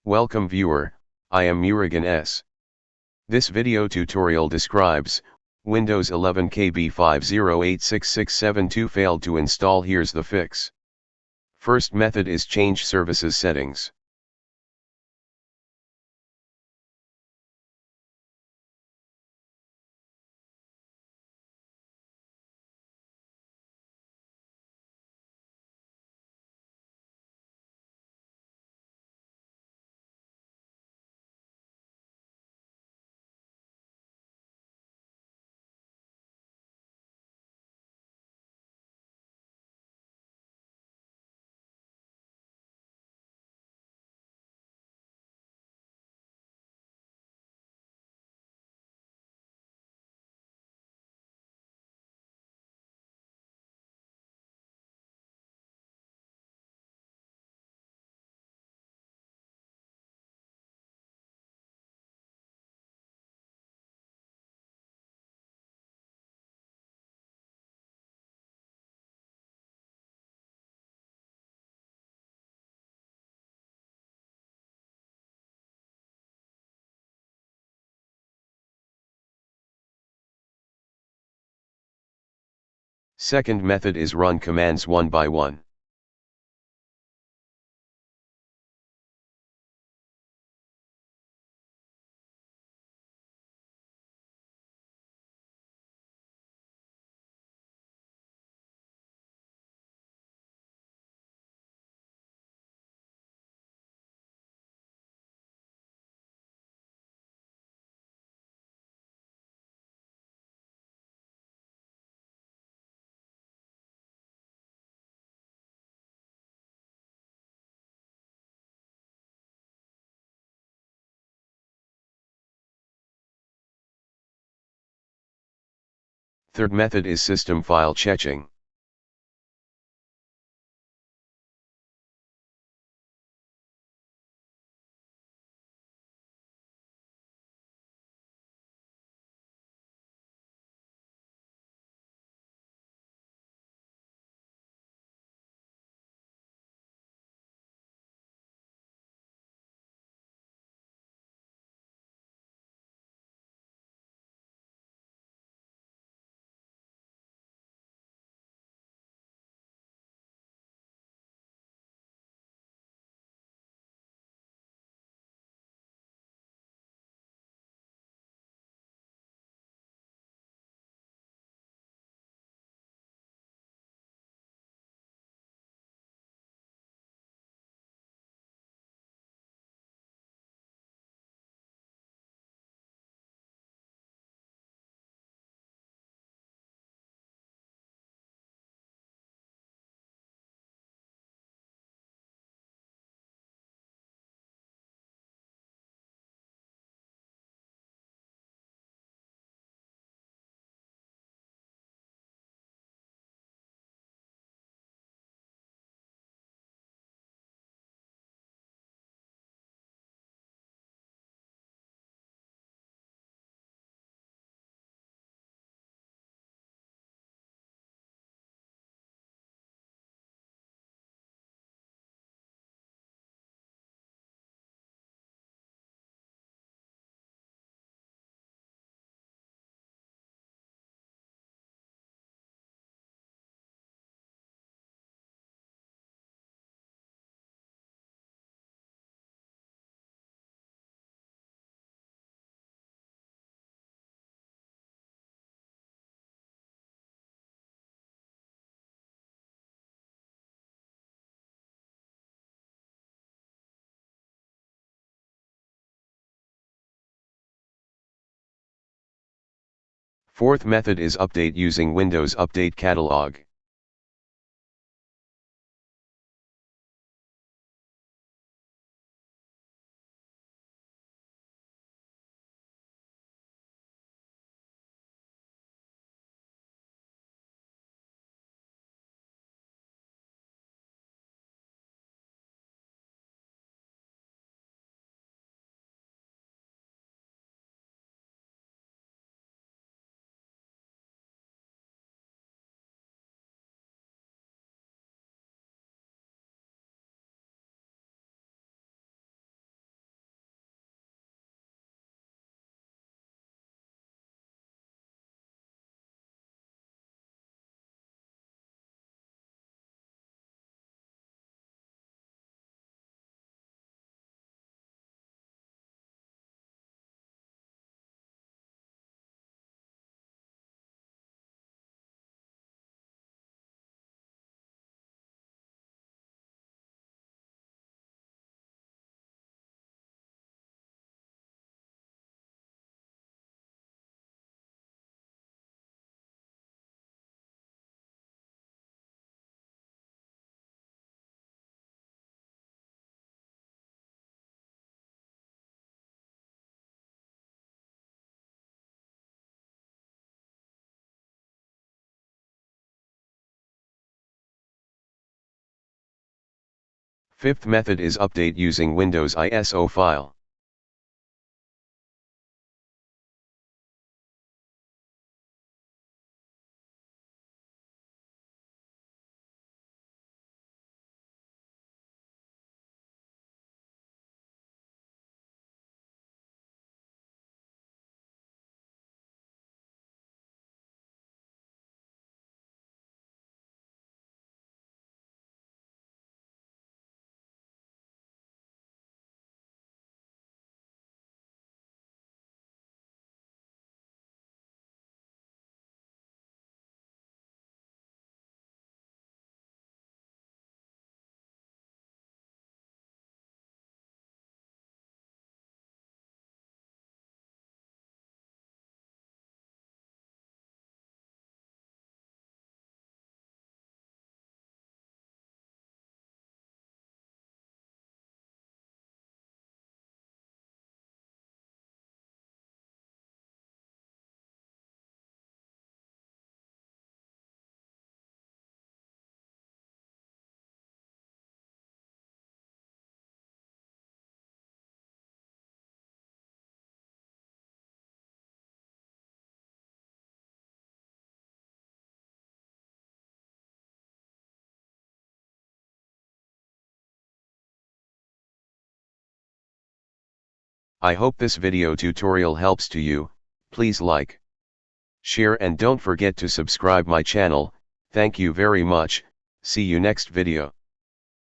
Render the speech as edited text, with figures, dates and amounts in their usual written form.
Welcome viewer, I am Murugan S. This video tutorial describes, Windows 11 KB5086672 failed to install. Here's the fix. First method is change services settings. Second method is run commands one by one. Third method is system file checking. Fourth method is update using Windows Update Catalog. Fifth method is update using Windows ISO file. I hope this video tutorial helps to you. Please like, share and don't forget to subscribe my channel. Thank you very much. See you next video.